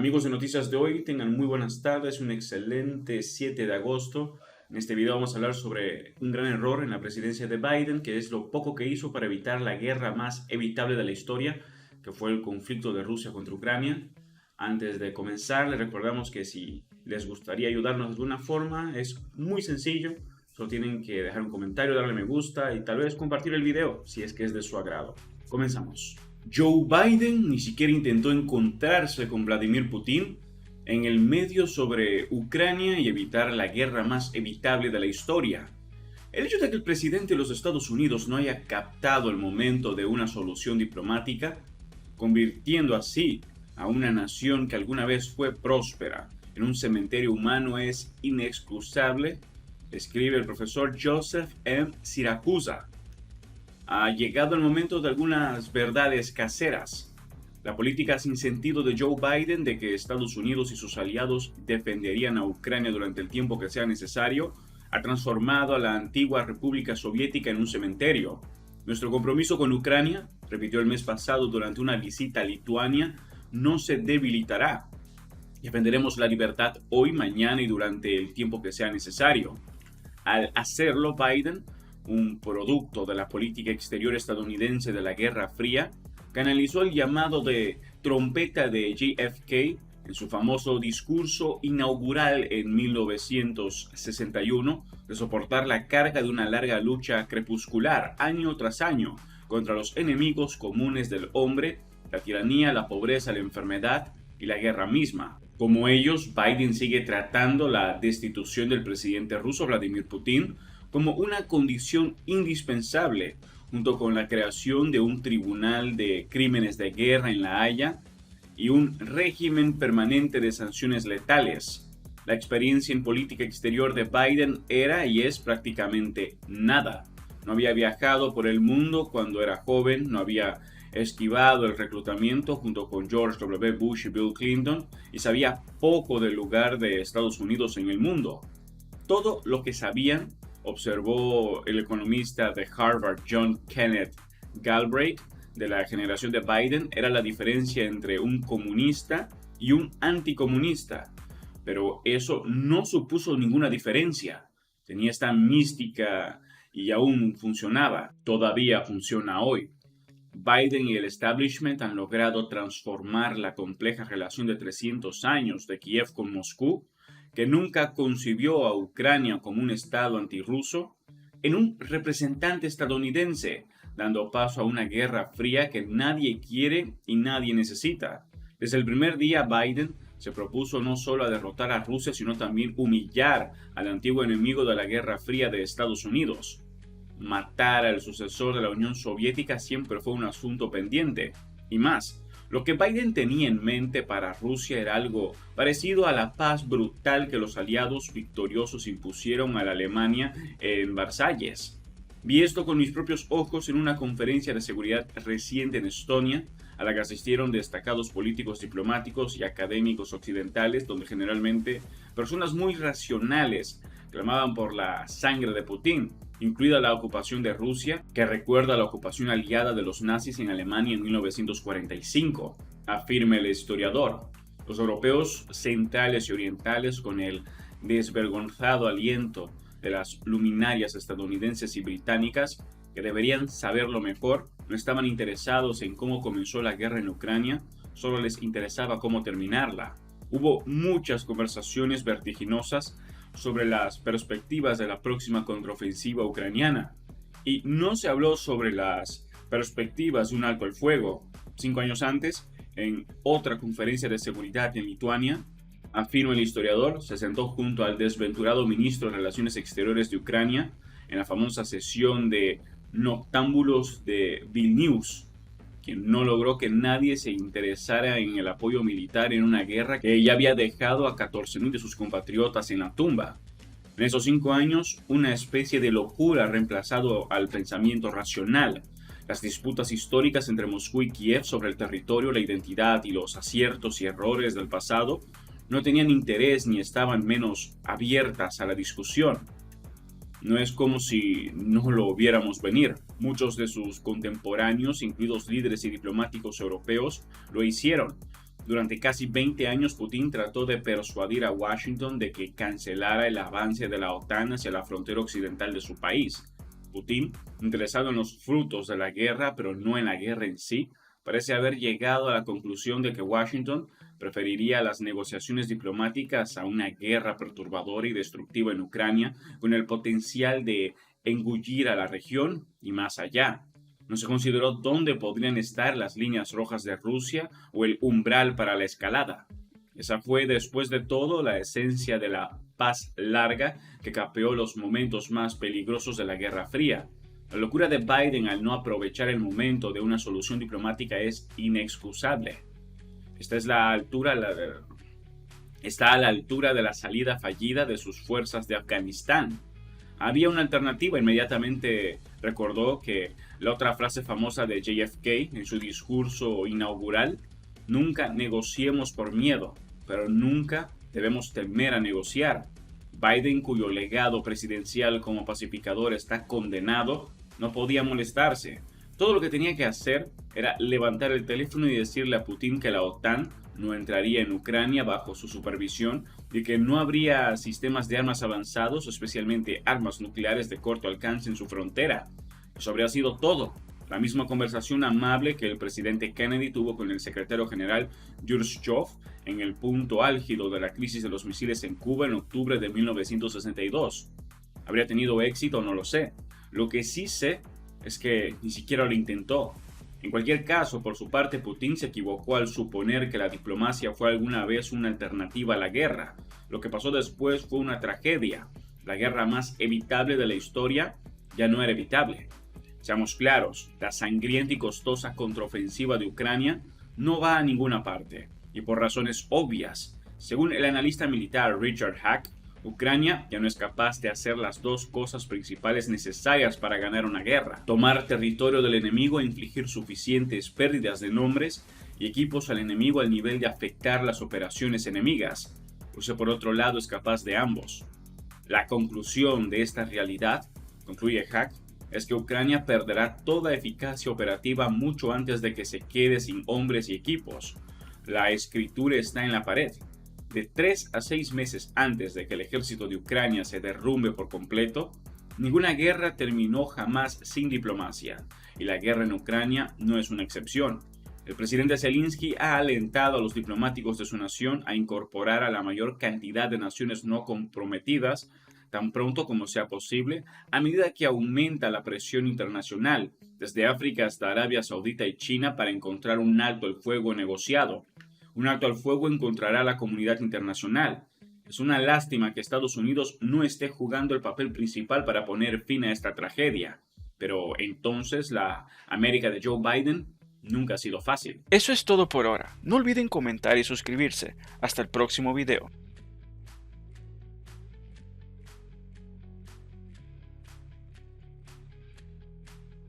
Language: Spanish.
Amigos de Noticias de hoy, tengan muy buenas tardes, un excelente 7 de agosto. En este video vamos a hablar sobre un gran error en la presidencia de Biden, que es lo poco que hizo para evitar la guerra más evitable de la historia, que fue el conflicto de Rusia contra Ucrania. Antes de comenzar, les recordamos que si les gustaría ayudarnos de alguna forma, es muy sencillo. Solo tienen que dejar un comentario, darle me gusta y tal vez compartir el video si es que es de su agrado. Comenzamos. Joe Biden ni siquiera intentó encontrarse con Vladimir Putin en el medio sobre Ucrania y evitar la guerra más evitable de la historia. El hecho de que el presidente de los Estados Unidos no haya captado el momento de una solución diplomática, convirtiendo así a una nación que alguna vez fue próspera en un cementerio humano, es inexcusable, escribe el profesor Joseph M. Siracusa. Ha llegado el momento de algunas verdades caseras. La política sin sentido de Joe Biden de que Estados Unidos y sus aliados defenderían a Ucrania durante el tiempo que sea necesario ha transformado a la antigua República Soviética en un cementerio. Nuestro compromiso con Ucrania, repitió el mes pasado durante una visita a Lituania, no se debilitará. Defenderemos la libertad hoy, mañana y durante el tiempo que sea necesario. Al hacerlo, Biden, un producto de la política exterior estadounidense de la Guerra Fría, canalizó el llamado de trompeta de JFK en su famoso discurso inaugural en 1961 de soportar la carga de una larga lucha crepuscular año tras año contra los enemigos comunes del hombre, la tiranía, la pobreza, la enfermedad y la guerra misma. Como ellos, Biden sigue tratando la destitución del presidente ruso Vladimir Putin como una condición indispensable, junto con la creación de un tribunal de crímenes de guerra en La Haya y un régimen permanente de sanciones letales. La experiencia en política exterior de Biden era y es prácticamente nada. No había viajado por el mundo cuando era joven, no había esquivado el reclutamiento junto con George W. Bush y Bill Clinton y sabía poco del lugar de Estados Unidos en el mundo. Todo lo que sabían, observó el economista de Harvard John Kenneth Galbraith, de la generación de Biden, era la diferencia entre un comunista y un anticomunista. Pero eso no supuso ninguna diferencia. Tenía esta mística y aún funcionaba. Todavía funciona hoy. Biden y el establishment han logrado transformar la compleja relación de 300 años de Kiev con Moscú, que nunca concibió a Ucrania como un estado antirruso, en un representante estadounidense, dando paso a una guerra fría que nadie quiere y nadie necesita. Desde el primer día, Biden se propuso no solo a derrotar a Rusia, sino también humillar al antiguo enemigo de la Guerra Fría de Estados Unidos. Matar al sucesor de la Unión Soviética siempre fue un asunto pendiente. Y más, lo que Biden tenía en mente para Rusia era algo parecido a la paz brutal que los aliados victoriosos impusieron a la Alemania en Versalles. Vi esto con mis propios ojos en una conferencia de seguridad reciente en Estonia, a la que asistieron destacados políticos diplomáticos y académicos occidentales, donde generalmente personas muy racionales clamaban por la sangre de Putin, incluida la ocupación de Rusia, que recuerda la ocupación aliada de los nazis en Alemania en 1945, afirma el historiador. Los europeos centrales y orientales, con el desvergonzado aliento de las luminarias estadounidenses y británicas, que deberían saberlo mejor, no estaban interesados en cómo comenzó la guerra en Ucrania, solo les interesaba cómo terminarla. Hubo muchas conversaciones vertiginosas sobre las perspectivas de la próxima contraofensiva ucraniana, y no se habló sobre las perspectivas de un alto el fuego. 5 años antes, en otra conferencia de seguridad en Lituania, afirma el historiador, se sentó junto al desventurado ministro de Relaciones Exteriores de Ucrania en la famosa sesión de noctámbulos de Vilnius, quien no logró que nadie se interesara en el apoyo militar en una guerra que ya había dejado a 14.000 de sus compatriotas en la tumba. En esos 5 años, una especie de locura ha reemplazado al pensamiento racional. Las disputas históricas entre Moscú y Kiev sobre el territorio, la identidad y los aciertos y errores del pasado no tenían interés ni estaban menos abiertas a la discusión. No es como si no lo viéramos venir. Muchos de sus contemporáneos, incluidos líderes y diplomáticos europeos, lo hicieron. Durante casi 20 años, Putin trató de persuadir a Washington de que cancelara el avance de la OTAN hacia la frontera occidental de su país. Putin, interesado en los frutos de la guerra, pero no en la guerra en sí, parece haber llegado a la conclusión de que Washington preferiría las negociaciones diplomáticas a una guerra perturbadora y destructiva en Ucrania, con el potencial de engullir a la región y más allá. No se consideró dónde podrían estar las líneas rojas de Rusia o el umbral para la escalada. Esa fue, después de todo, la esencia de la paz larga que capeó los momentos más peligrosos de la Guerra Fría. La locura de Biden al no aprovechar el momento de una solución diplomática es inexcusable. Está a la altura de la salida fallida de sus fuerzas de Afganistán. Había una alternativa, inmediatamente recordó que la otra frase famosa de JFK en su discurso inaugural: nunca negociemos por miedo, pero nunca debemos temer a negociar. Biden, cuyo legado presidencial como pacificador está condenado, no podía molestarse. Todo lo que tenía que hacer era levantar el teléfono y decirle a Putin que la OTAN no entraría en Ucrania bajo su supervisión y que no habría sistemas de armas avanzados, especialmente armas nucleares de corto alcance en su frontera. Eso habría sido todo. La misma conversación amable que el presidente Kennedy tuvo con el secretario general Khrushchev en el punto álgido de la crisis de los misiles en Cuba en octubre de 1962. ¿Habría tenido éxito? No lo sé. Lo que sí sé es que ni siquiera lo intentó. En cualquier caso, por su parte, Putin se equivocó al suponer que la diplomacia fue alguna vez una alternativa a la guerra. Lo que pasó después fue una tragedia. La guerra más evitable de la historia ya no era evitable. Seamos claros, la sangrienta y costosa contraofensiva de Ucrania no va a ninguna parte, y por razones obvias. Según el analista militar Richard Hack, Ucrania ya no es capaz de hacer las dos cosas principales necesarias para ganar una guerra: tomar territorio del enemigo e infligir suficientes pérdidas de nombres y equipos al enemigo al nivel de afectar las operaciones enemigas. Rusia, por otro lado, es capaz de ambos. La conclusión de esta realidad, concluye Hack, es que Ucrania perderá toda eficacia operativa mucho antes de que se quede sin hombres y equipos. La escritura está en la pared. De 3 a 6 meses antes de que el ejército de Ucrania se derrumbe por completo, ninguna guerra terminó jamás sin diplomacia, y la guerra en Ucrania no es una excepción. El presidente Zelensky ha alentado a los diplomáticos de su nación a incorporar a la mayor cantidad de naciones no comprometidas tan pronto como sea posible, a medida que aumenta la presión internacional, desde África hasta Arabia Saudita y China, para encontrar un alto el fuego negociado. Un alto al fuego encontrará la comunidad internacional. Es una lástima que Estados Unidos no esté jugando el papel principal para poner fin a esta tragedia. Pero entonces la América de Joe Biden nunca ha sido fácil. Eso es todo por ahora. No olviden comentar y suscribirse. Hasta el próximo video.